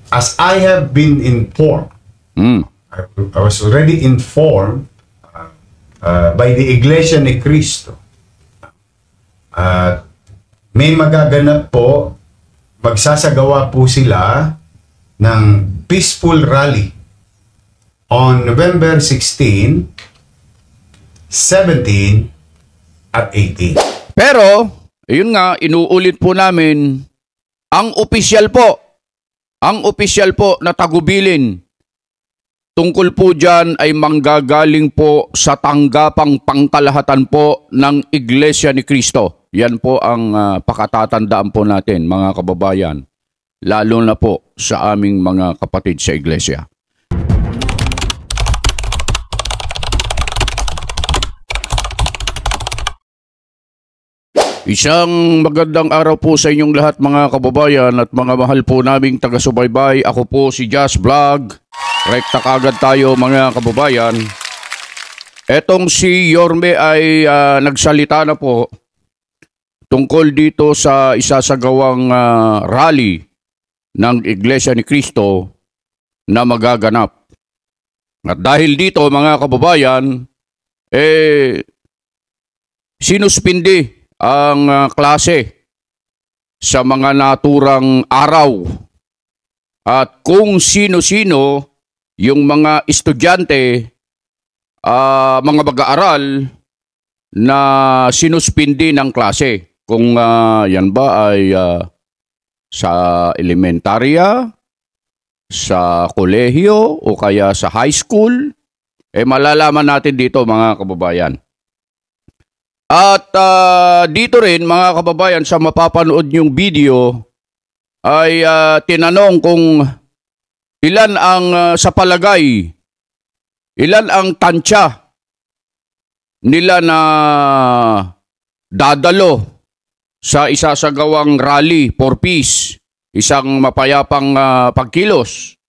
as I have been informed, I was already informed by the Iglesia ni Cristo. May magaganap po, magsasagawa po sila ng peaceful rally on November 16, 17, at 18. Pero, yun nga, inuulit po namin, ang opisyal po na tagubilin tungkol po dyan ay manggagaling po sa tanggapang pangkalahatan po ng Iglesia ni Cristo. Yan po ang pakatatandaan po natin, mga kababayan, lalo na po sa aming mga kapatid sa Iglesia. Isang magandang araw po sa inyong lahat, mga kababayan at mga mahal po naming taga-subaybay. Ako po si Josh Vlog. Rekta kagad tayo, mga kababayan. Etong si Yorme ay nagsalita na po tungkol dito sa isasagawang rally ng Iglesia ni Cristo na magaganap. At dahil dito, mga kababayan, sinuspindi ang klase sa mga naturang araw. At kung sino-sino yung mga estudyante, mga mag-aaral na sinuspindi ng klase. Kung yan ba ay sa elementarya, sa kolehiyo o kaya sa high school, malalaman natin dito, mga kababayan. At dito rin, mga kababayan, sa mapapanood yung video ay tinanong kung ilan ang sa palagay, ilan ang tansya nila na dadalo sa isasagawang rally for peace, isang mapayapang pagkilos.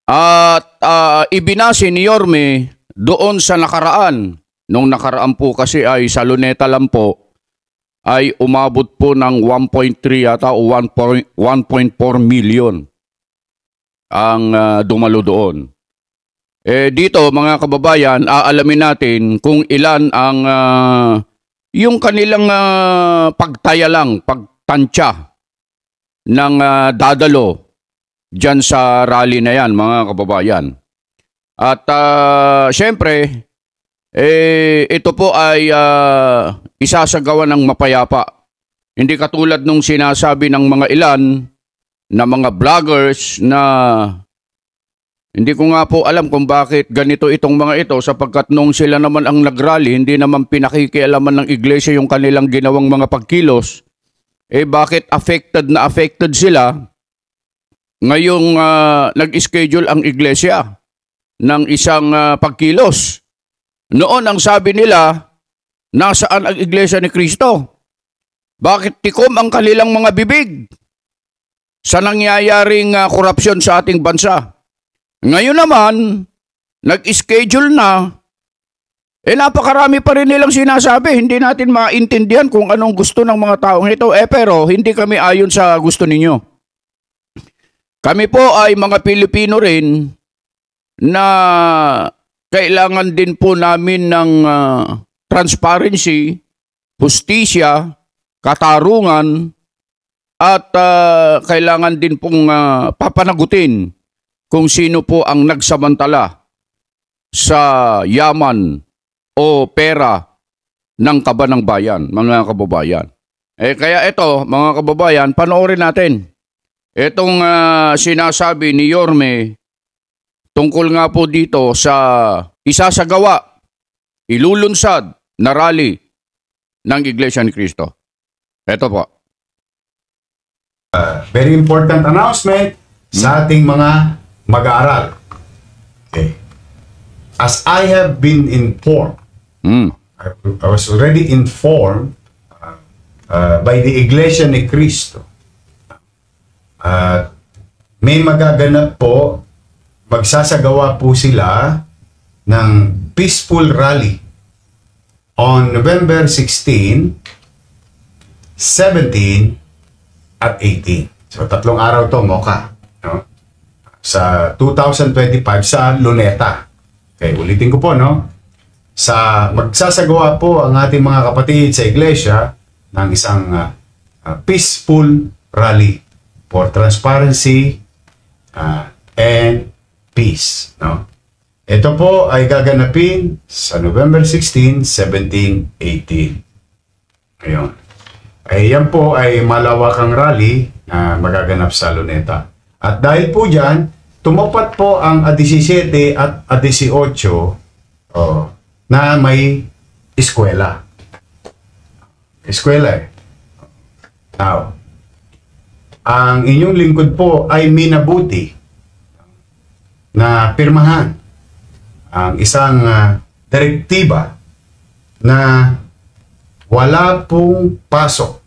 At ibinase ni Yorme doon sa nakaraan. Nung nakaraan po kasi ay sa Luneta lang po ay umabot po ng 1.3 yata o 1.4 million ang dumalo doon. Dito, mga kababayan, aalamin natin kung ilan ang yung kanilang pagtaya lang, pagtansya ng dadalo dyan sa rally na yan, mga kababayan. At syempre, ito po ay isasagawa ng mapayapa. Hindi katulad nung sinasabi ng mga ilan na mga vloggers na hindi ko nga po alam kung bakit ganito itong mga ito, sapagkat nung sila naman ang nagrally, hindi naman pinakikialaman ng iglesia yung kanilang ginawang mga pagkilos. Bakit affected sila ngayong nag-schedule ang iglesia ng isang pagkilos? Noon ang sabi nila, nasaan ang Iglesia ni Cristo? Bakit tikom ang kanilang mga bibig sa nangyayaring korupsyon sa ating bansa? Ngayon naman, nag-schedule na, napakarami pa rin nilang sinasabi. Hindi natin maintindihan kung anong gusto ng mga taong ito. Pero hindi kami ayon sa gusto ninyo. Kami po ay mga Pilipino rin na kailangan din po namin ng transparency, hustisya, katarungan, at kailangan din pong papanagutin kung sino po ang nagsamantala sa yaman o pera ng kaba ng bayan, mga kababayan. Kaya ito, mga kababayan, panoorin natin. Itong sinasabi ni Yorme tungkol nga po dito sa isasagawa, ilulunsad na rally ng Iglesia ni Cristo. Ito po. Very important announcement sa ating mga mag-aaral. Okay. As I have been informed, I was already informed by the Iglesia ni Cristo. May magaganap po, magsasagawa po sila ng peaceful rally on November 16, 17, at 18. So, 3 araw to, Mocha. no? Sa 2025 sa Luneta. Okay, ulitin ko po, no? Magsasagawa po ang ating mga kapatid sa iglesia ng isang peaceful rally for transparency and peace, no? Ito po ay gaganapin sa November 16, 17, 18. Ayun. Yan po ay malawakang rally na magaganap sa Luneta. At dahil po dyan, tumapat po ang 17 at 18 na may eskwela. Eskwela eh. Now, ang inyong lingkod po ay minabuti na pirmahan ang isang direktiba na wala pong pasok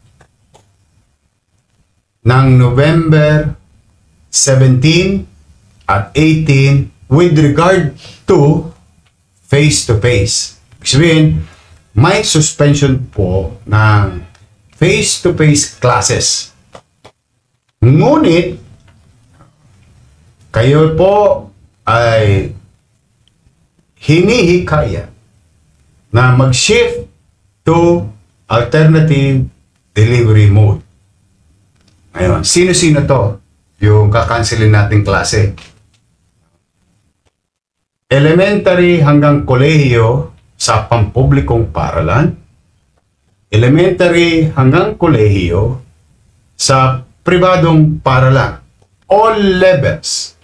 ng November 17 at 18 with regard to face-to-face. Ibig sabihin, may suspension po ng face-to-face classes. Ngunit, kayo po ay hinihikaya na mag-shift to alternative delivery mode. Ngayon, sino-sino to? Yung kakancelin nating klase. Elementary hanggang kolehiyo sa pampublikong paaralan. Elementary hanggang kolehiyo sa pribadong paaralan. All levels.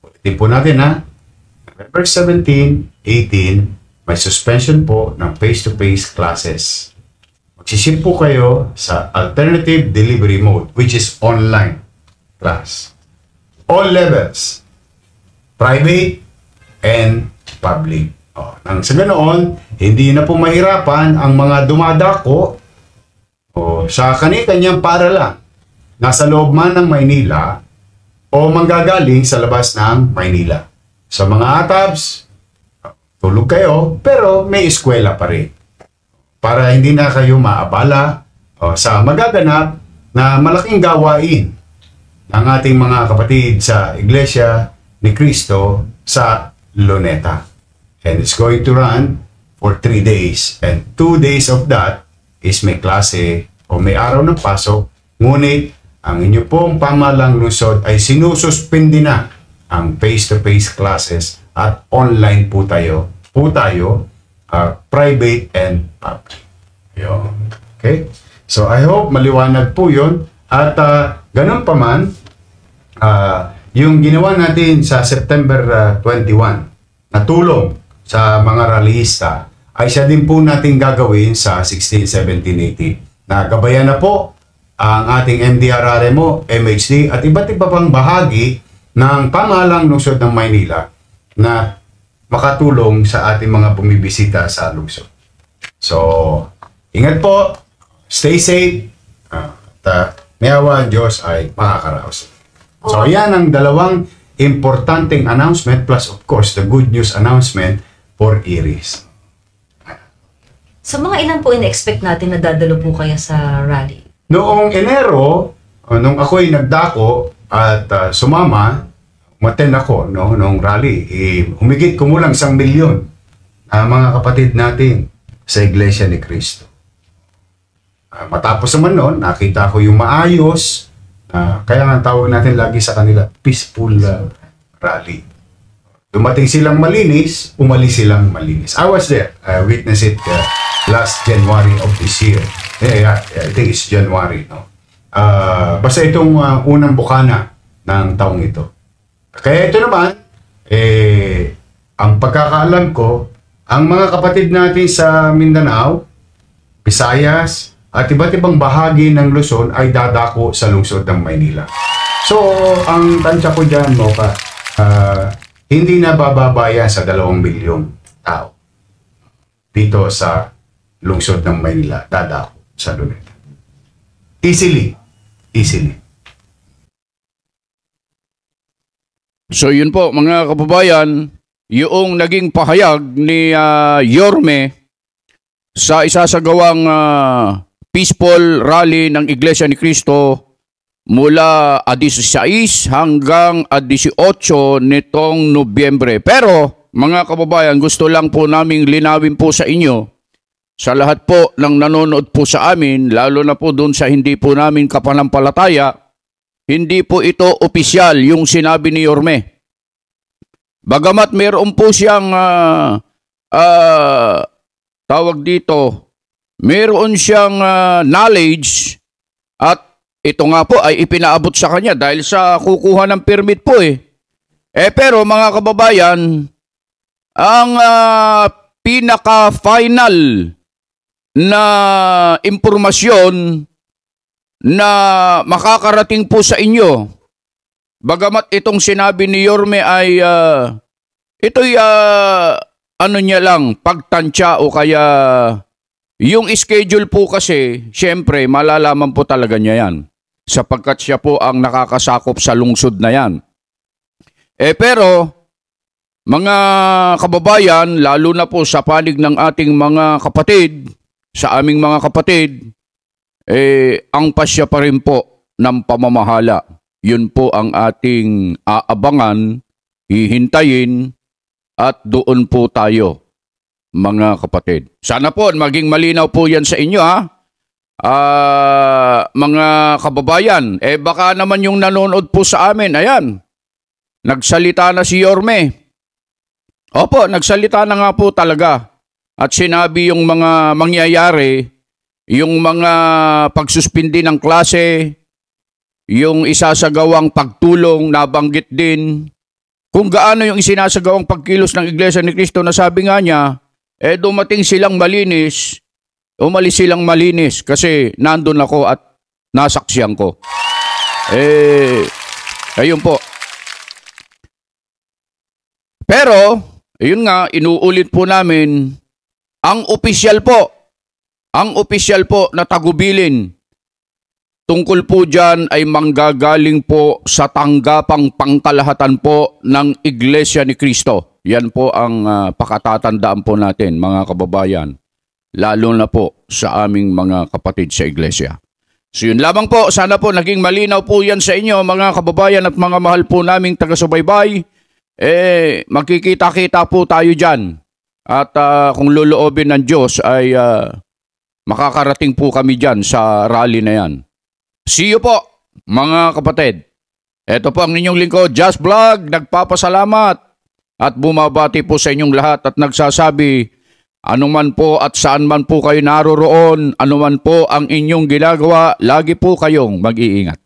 Ulitin po natin ha. November 17, 18, may suspension po ng face-to-face classes. Magsiship po kayo sa alternative delivery mode, which is online class. All levels. Private and public. Nang sa ganoon, hindi na po mahirapan ang mga dumadako sa kani-kanyang paaralan. Nasa loob man ng Maynila o manggagaling sa labas ng Maynila. Sa mga ATABs, tulog kayo, pero may eskwela pa rin. Para hindi na kayo maabala sa magaganap na malaking gawain ng ating mga kapatid sa Iglesia ni Cristo sa Luneta. And it's going to run for 3 days. And 2 days of that is may klase o may araw ng pasok. Ngunit, ang inyo pong pamalang lungsod ay sinususpindi na ang face-to-face classes at online po tayo private and public. Okay? So, I hope maliwanag po yun. At ganun pa man, yung ginawa natin sa September 21 na tulong sa mga rallyista ay siya din po natin gagawin sa 16, 17, 18. Nagabayan na po ang ating MDRRMO, MHD at iba't iba pang bahagi ng pamahalang lungsod ng Maynila na makatulong sa ating mga bumibisita sa lungsod. So, ingat po, stay safe, at may awa ang Diyos ay makakaraos. So, yan ang dalawang importanteng announcement plus of course the good news announcement for Iris. Sa mga ilan po in-expect natin na dadalo po kaya sa rally? Noong Enero, nung ako'y nagdako at sumama, umattend ako noong rally, humigit kumulang 1 milyon mga kapatid natin sa Iglesia ni Cristo. Matapos naman noon, nakita ko yung maayos, kaya nga tawag natin lagi sa kanila, peaceful rally. Dumating silang malinis, umalis silang malinis. I was there. I witnessed it last January of this year. Yeah, I think it's January. No? Basta itong unang bukana ng taong ito. Kaya ito naman, ang pagkakaalam ko, ang mga kapatid natin sa Mindanao, Visayas, at iba't ibang bahagi ng Luzon ay dadako sa lungsod ng Maynila. So, ang tansya ko dyan, Mocha, hindi na bababaya sa 2 milyong tao dito sa lungsod ng Maynila, dadako sa Luneta. Easily. So yun po mga kababayan, yung naging pahayag ni Yorme sa isasagawang peaceful rally ng Iglesia ni Cristo mula 16 hanggang 18 nitong Nobyembre. Pero mga kababayan, gusto lang po naming linawin po sa inyo, sa lahat po ng nanonood po sa amin, lalo na po doon sa hindi po namin kapanampalataya, hindi po ito opisyal yung sinabi ni Yorme. Bagamat mayroon po siyang tawag dito, mayroon siyang knowledge at ito nga po ay ipinaabot sa kanya dahil sa kukuha ng permit po eh. Pero mga kababayan, ang pinaka-final na impormasyon na makakarating po sa inyo, bagamat itong sinabi ni Yorme ay ito'y ano niya lang, pagtansya o kaya yung schedule po kasi, syempre malalaman po talaga niya yan sapagkat siya po ang nakakasakop sa lungsod na yan. Pero mga kababayan, lalo na po sa panig ng ating mga kapatid, sa aming mga kapatid, ang pasya pa rin po ng pamamahala. Yun po ang ating aabangan, hihintayin, at doon po tayo, mga kapatid. Sana po maging malinaw po yan sa inyo ha. Mga kababayan, baka naman yung nanonood po sa amin, ayan, nagsalita na si Yorme. Opo, nagsalita na nga po talaga. At sinabi yung mga mangyayari, yung mga pagsuspindi ng klase, yung isasagawang pagtulong, nabanggit din. Kung gaano yung isinasagawang pagkilos ng Iglesia ni Cristo na sabi nga niya, dumating silang malinis, umalis silang malinis kasi nandun ako at nasaksiyan ko. Ayun po. Pero, ayun nga, inuulit po namin, ang opisyal po na tagubilin, tungkol po dyan ay manggagaling po sa tanggapang pangkalahatan po ng Iglesia ni Cristo. Yan po ang pakatatandaan po natin, mga kababayan. Lalo na po sa aming mga kapatid sa Iglesia. So yun lamang po, sana po naging malinaw po yan sa inyo, mga kababayan at mga mahal po naming taga-subaybay. Magkikita-kita po tayo dyan. At kung loloobin ng Diyos ay makakarating po kami dyan sa rally na yan. See you po, mga kapatid. Ito po ang inyong lingkod, Just Vlog, nagpapasalamat at bumabati po sa inyong lahat at nagsasabi, anuman po at saan man po kayo naroroon, anuman po ang inyong ginagawa, lagi po kayong mag-iingat.